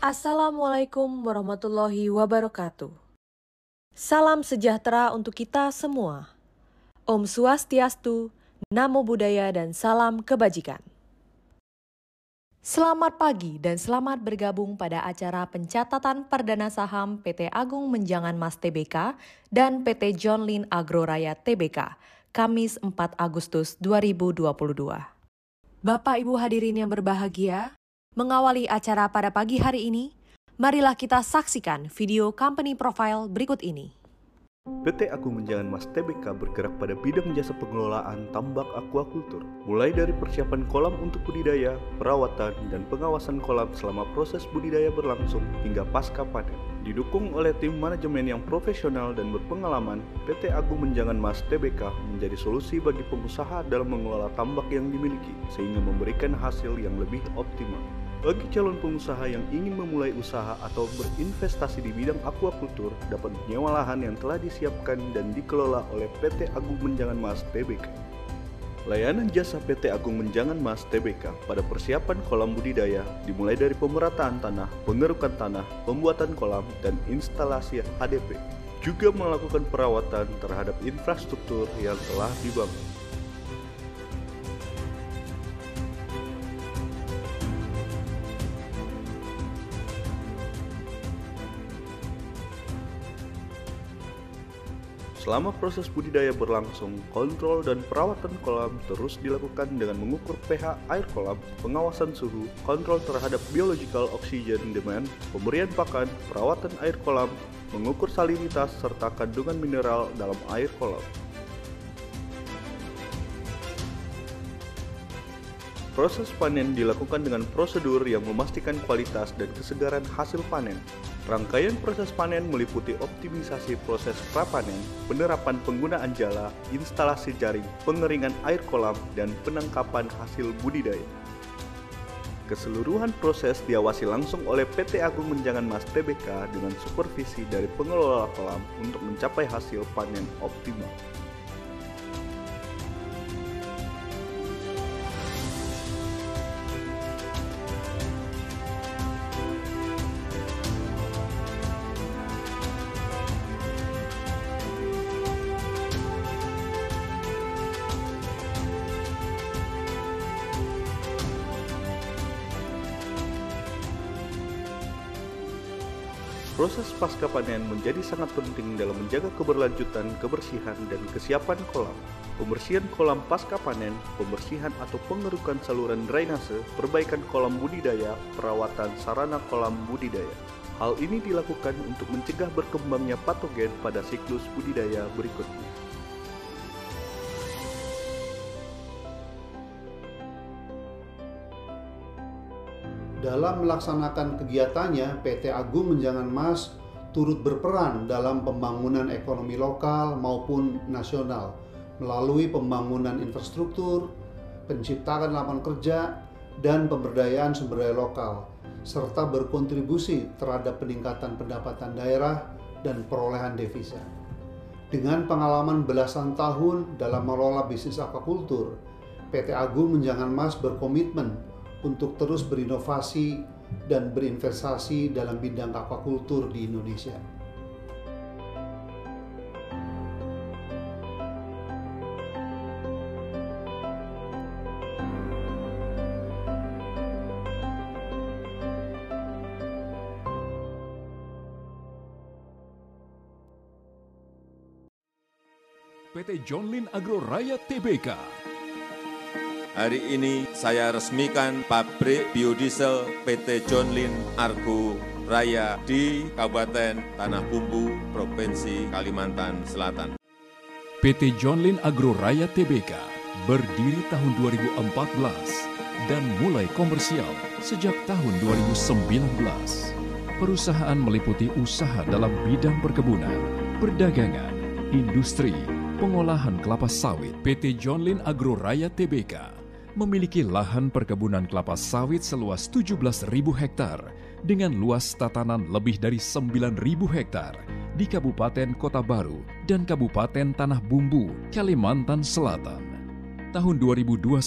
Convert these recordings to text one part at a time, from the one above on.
Assalamualaikum warahmatullahi wabarakatuh. Salam sejahtera untuk kita semua. Om Swastiastu, Namo Buddhaya, dan salam kebajikan. Selamat pagi dan selamat bergabung pada acara pencatatan perdana saham PT Agung Menjangan Mas Tbk dan PT John Lynn Agroraya Tbk, Kamis 4 Agustus 2022. Bapak Ibu hadirin yang berbahagia, mengawali acara pada pagi hari ini, marilah kita saksikan video company profile berikut ini. PT Agung Menjangan Mas Tbk bergerak pada bidang jasa pengelolaan tambak aquaculture, mulai dari persiapan kolam untuk budidaya, perawatan, dan pengawasan kolam selama proses budidaya berlangsung hingga pasca panen. Didukung oleh tim manajemen yang profesional dan berpengalaman, PT Agung Menjangan Mas Tbk menjadi solusi bagi pengusaha dalam mengelola tambak yang dimiliki, sehingga memberikan hasil yang lebih optimal. Bagi calon pengusaha yang ingin memulai usaha atau berinvestasi di bidang aquaculture, dapat menyewa lahan yang telah disiapkan dan dikelola oleh PT Agung Menjangan Mas Tbk. Layanan jasa PT Agung Menjangan Mas Tbk pada persiapan kolam budidaya dimulai dari pemerataan tanah, pengerukan tanah, pembuatan kolam, dan instalasi HDP. Juga melakukan perawatan terhadap infrastruktur yang telah dibangun. Selama proses budidaya berlangsung, kontrol dan perawatan kolam terus dilakukan dengan mengukur pH air kolam, pengawasan suhu, kontrol terhadap biological oxygen demand, pemberian pakan, perawatan air kolam, mengukur salinitas serta kandungan mineral dalam air kolam. Proses panen dilakukan dengan prosedur yang memastikan kualitas dan kesegaran hasil panen. Rangkaian proses panen meliputi optimisasi proses prapanen, penerapan penggunaan jala, instalasi jaring, pengeringan air kolam, dan penangkapan hasil budidaya. Keseluruhan proses diawasi langsung oleh PT Agung Menjangan Mas Tbk dengan supervisi dari pengelola kolam untuk mencapai hasil panen optimal. Proses pasca panen menjadi sangat penting dalam menjaga keberlanjutan, kebersihan, dan kesiapan kolam. Pembersihan kolam pasca panen, pembersihan atau pengerukan saluran drainase, perbaikan kolam budidaya, perawatan sarana kolam budidaya. Hal ini dilakukan untuk mencegah berkembangnya patogen pada siklus budidaya berikutnya. Dalam melaksanakan kegiatannya, PT Agung Menjangan Mas turut berperan dalam pembangunan ekonomi lokal maupun nasional melalui pembangunan infrastruktur, penciptaan lapangan kerja, dan pemberdayaan sumber daya lokal, serta berkontribusi terhadap peningkatan pendapatan daerah dan perolehan devisa. Dengan pengalaman belasan tahun dalam mengelola bisnis aquaculture, PT Agung Menjangan Mas berkomitmen untuk terus berinovasi dan berinvestasi dalam bidang aquaculture di Indonesia. PT John Lynn Agroraya Tbk. Hari ini saya resmikan pabrik biodiesel PT John Lynn Agroraya di Kabupaten Tanah Bumbu, Provinsi Kalimantan Selatan. PT John Lynn Agroraya Tbk berdiri tahun 2014 dan mulai komersial sejak tahun 2019. Perusahaan meliputi usaha dalam bidang perkebunan, perdagangan, industri, pengolahan kelapa sawit. PT John Lynn Agroraya Tbk memiliki lahan perkebunan kelapa sawit seluas 17.000 hektar dengan luas tatanan lebih dari 9.000 hektar di Kabupaten Kota Baru dan Kabupaten Tanah Bumbu, Kalimantan Selatan. Tahun 2021,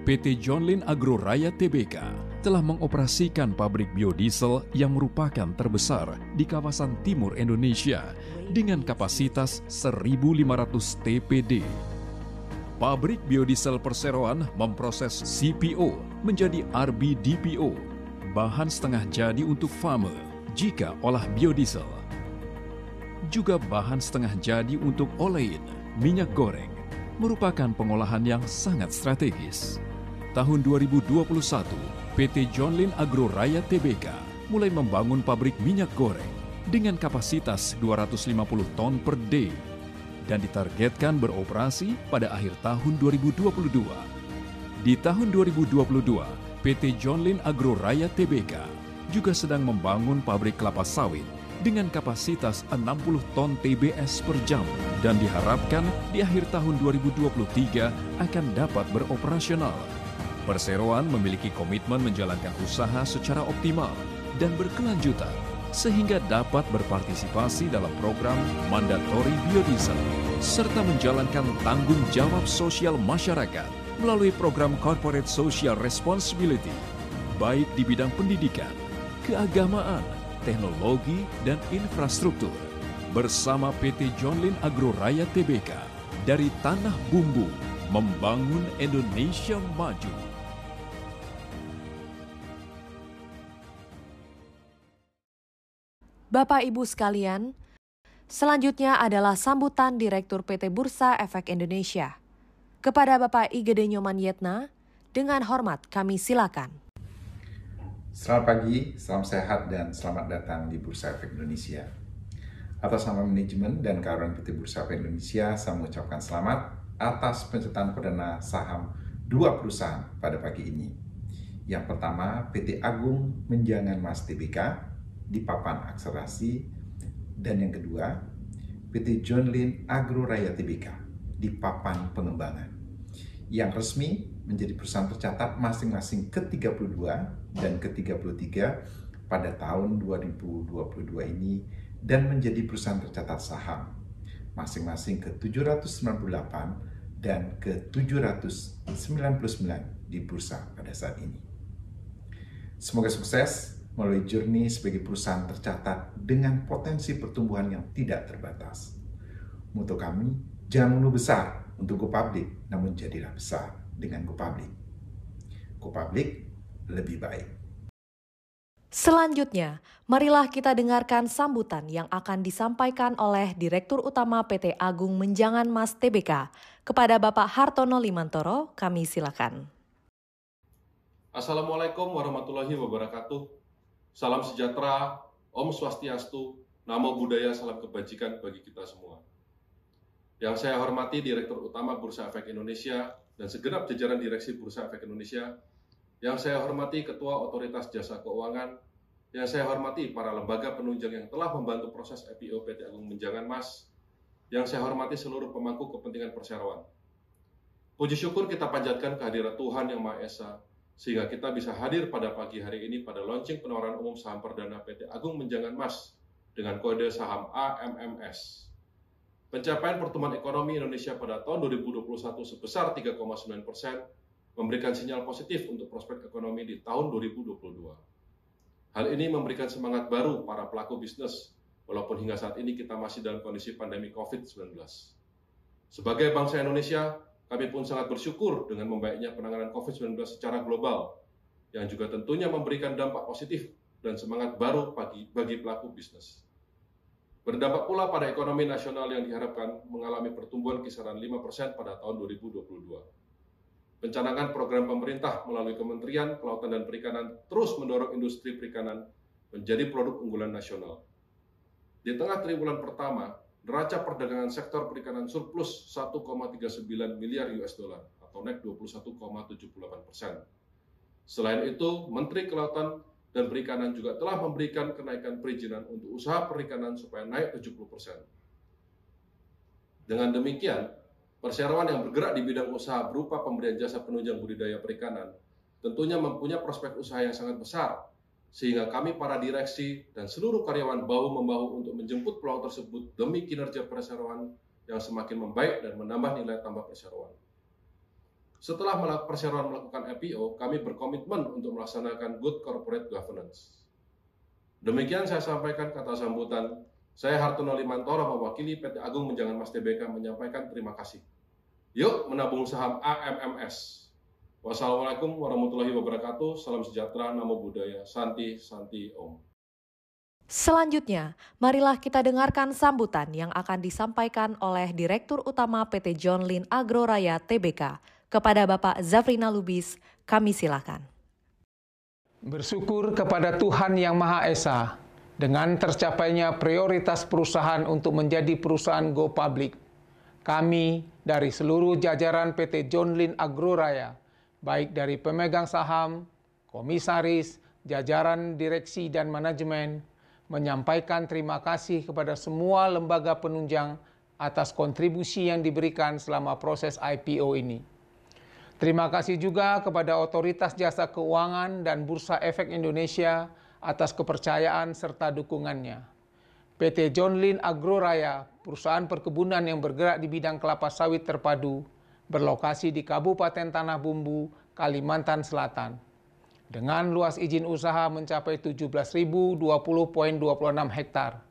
PT John Lynn Agroraya Tbk telah mengoperasikan pabrik biodiesel yang merupakan terbesar di kawasan timur Indonesia dengan kapasitas 1.500 TPD. Pabrik biodiesel Perseroan memproses CPO menjadi RBDPO, bahan setengah jadi untuk farmer jika olah biodiesel. Juga bahan setengah jadi untuk olein, minyak goreng, merupakan pengolahan yang sangat strategis. Tahun 2021, PT John Lynn Agro Raya Tbk mulai membangun pabrik minyak goreng dengan kapasitas 250 ton per day dan ditargetkan beroperasi pada akhir tahun 2022. Di tahun 2022, PT John Lynn Agro Raya Tbk juga sedang membangun pabrik kelapa sawit dengan kapasitas 60 ton TBS per jam dan diharapkan di akhir tahun 2023 akan dapat beroperasional. Perseroan memiliki komitmen menjalankan usaha secara optimal dan berkelanjutan sehingga dapat berpartisipasi dalam program mandatori biodiesel serta menjalankan tanggung jawab sosial masyarakat melalui program Corporate Social Responsibility baik di bidang pendidikan, keagamaan, teknologi, dan infrastruktur bersama PT John Lynn Agro Raya Tbk dari Tanah Bumbu membangun Indonesia maju. Bapak Ibu sekalian, selanjutnya adalah sambutan Direktur PT Bursa Efek Indonesia. Kepada Bapak Igede Nyoman Yetna, dengan hormat kami silakan. Selamat pagi, salam sehat, dan selamat datang di Bursa Efek Indonesia. Atas nama manajemen dan karyawan PT Bursa Efek Indonesia, saya mengucapkan selamat atas pencetakan perdana saham 2 perusahaan pada pagi ini. Yang pertama, PT Agung Menjangan Mas Tbk di papan akselerasi, dan yang kedua, PT John Lynn Agro Raya Tbk di papan pengembangan, yang resmi menjadi perusahaan tercatat masing-masing ke-32 dan ke-33 pada tahun 2022 ini dan menjadi perusahaan tercatat saham masing-masing ke-798 dan ke-799 di bursa pada saat ini. Semoga sukses melalui journey sebagai perusahaan tercatat dengan potensi pertumbuhan yang tidak terbatas. Moto kami, jangan menunggu besar untuk go public, namun jadilah besar dengan go public. Go public lebih baik. Selanjutnya, marilah kita dengarkan sambutan yang akan disampaikan oleh Direktur Utama PT Agung Menjangan Mas Tbk. Kepada Bapak Hartono Limantoro, kami silakan. Assalamualaikum warahmatullahi wabarakatuh. Salam sejahtera, Om Swastiastu, Namo Buddhaya, salam kebajikan bagi kita semua. Yang saya hormati Direktur Utama Bursa Efek Indonesia dan segenap jajaran Direksi Bursa Efek Indonesia, yang saya hormati Ketua Otoritas Jasa Keuangan, yang saya hormati para lembaga penunjang yang telah membantu proses IPO PT Agung Menjangan Mas, yang saya hormati seluruh pemangku kepentingan perseroan. Puji syukur kita panjatkan kehadirat Tuhan Yang Maha Esa, sehingga kita bisa hadir pada pagi hari ini pada launching penawaran umum saham perdana PT Agung Menjangan Mas dengan kode saham AMMS. Pencapaian pertumbuhan ekonomi Indonesia pada tahun 2021 sebesar 3,9% memberikan sinyal positif untuk prospek ekonomi di tahun 2022. Hal ini memberikan semangat baru para pelaku bisnis, walaupun hingga saat ini kita masih dalam kondisi pandemi COVID-19. Sebagai bangsa Indonesia, kami pun sangat bersyukur dengan membaiknya penanganan COVID-19 secara global, yang juga tentunya memberikan dampak positif dan semangat baru bagi pelaku bisnis. Berdampak pula pada ekonomi nasional yang diharapkan mengalami pertumbuhan kisaran 5% pada tahun 2022. Pencanangan program pemerintah melalui Kementerian Kelautan dan Perikanan terus mendorong industri perikanan menjadi produk unggulan nasional. Di tengah triwulan pertama, neraca perdagangan sektor perikanan surplus 1,39 miliar US dollar atau naik 21,78%. Selain itu, Menteri Kelautan dan Perikanan juga telah memberikan kenaikan perizinan untuk usaha perikanan supaya naik 70%. Dengan demikian, perseroan yang bergerak di bidang usaha berupa pemberian jasa penunjang budidaya perikanan tentunya mempunyai prospek usaha yang sangat besar, sehingga kami para direksi dan seluruh karyawan bahu-membahu untuk menjemput peluang tersebut demi kinerja perseroan yang semakin membaik dan menambah nilai tambah perseroan. Setelah perseroan melakukan IPO, kami berkomitmen untuk melaksanakan good corporate governance. Demikian saya sampaikan kata sambutan. Saya Hartono Limantoro mewakili PT Agung Menjangan Mas Tbk menyampaikan terima kasih. Yuk menabung saham AMMS. Wassalamualaikum warahmatullahi wabarakatuh. Salam sejahtera, namo buddhaya, santi, santi, om. Selanjutnya, marilah kita dengarkan sambutan yang akan disampaikan oleh Direktur Utama PT John Lynn Agro Raya Tbk. Kepada Bapak Zafrina Lubis, kami silakan. Bersyukur kepada Tuhan Yang Maha Esa, dengan tercapainya prioritas perusahaan untuk menjadi perusahaan go public, kami dari seluruh jajaran PT John Lynn Agro Raya, baik dari pemegang saham, komisaris, jajaran direksi dan manajemen, menyampaikan terima kasih kepada semua lembaga penunjang atas kontribusi yang diberikan selama proses IPO ini. Terima kasih juga kepada Otoritas Jasa Keuangan dan Bursa Efek Indonesia atas kepercayaan serta dukungannya. PT John Lynn Agro Raya, perusahaan perkebunan yang bergerak di bidang kelapa sawit terpadu, berlokasi di Kabupaten Tanah Bumbu, Kalimantan Selatan. Dengan luas izin usaha mencapai 17.020,26 hektar.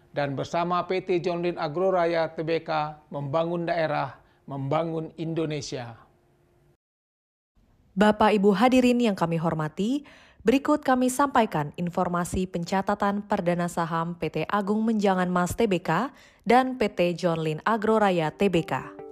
Dan bersama PT John Lynn Agro Raya Tbk membangun daerah, membangun Indonesia. Bapak Ibu hadirin yang kami hormati, berikut kami sampaikan informasi pencatatan perdana saham PT Agung Menjangan Mas Tbk dan PT John Lynn Agro Raya Tbk.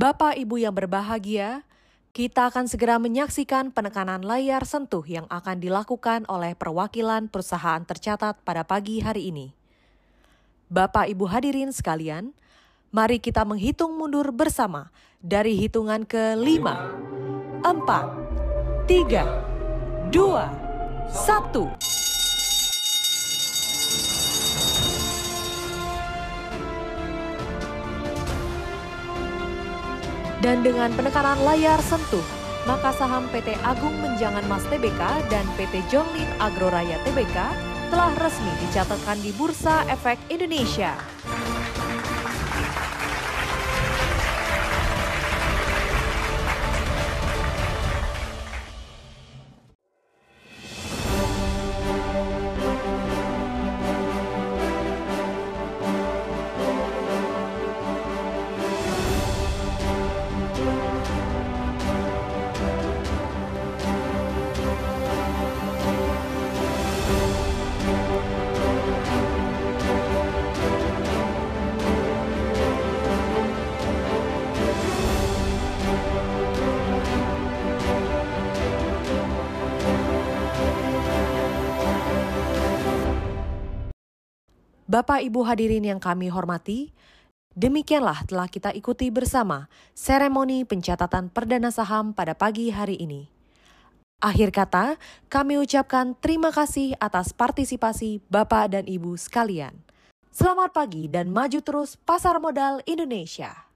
Bapak Ibu yang berbahagia, kita akan segera menyaksikan penekanan layar sentuh yang akan dilakukan oleh perwakilan perusahaan tercatat pada pagi hari ini. Bapak Ibu hadirin sekalian, mari kita menghitung mundur bersama dari hitungan ke-5, 4, 3, 2, 1. Dan dengan penekanan layar sentuh, maka saham PT Agung Menjangan Mas Tbk dan PT John Lynn Agro Raya Tbk telah resmi dicatatkan di Bursa Efek Indonesia. Bapak Ibu hadirin yang kami hormati, Demikianlah telah kita ikuti bersama seremoni pencatatan perdana saham pada pagi hari ini. Akhir kata, kami ucapkan terima kasih atas partisipasi Bapak dan Ibu sekalian. Selamat pagi dan maju terus pasar modal Indonesia.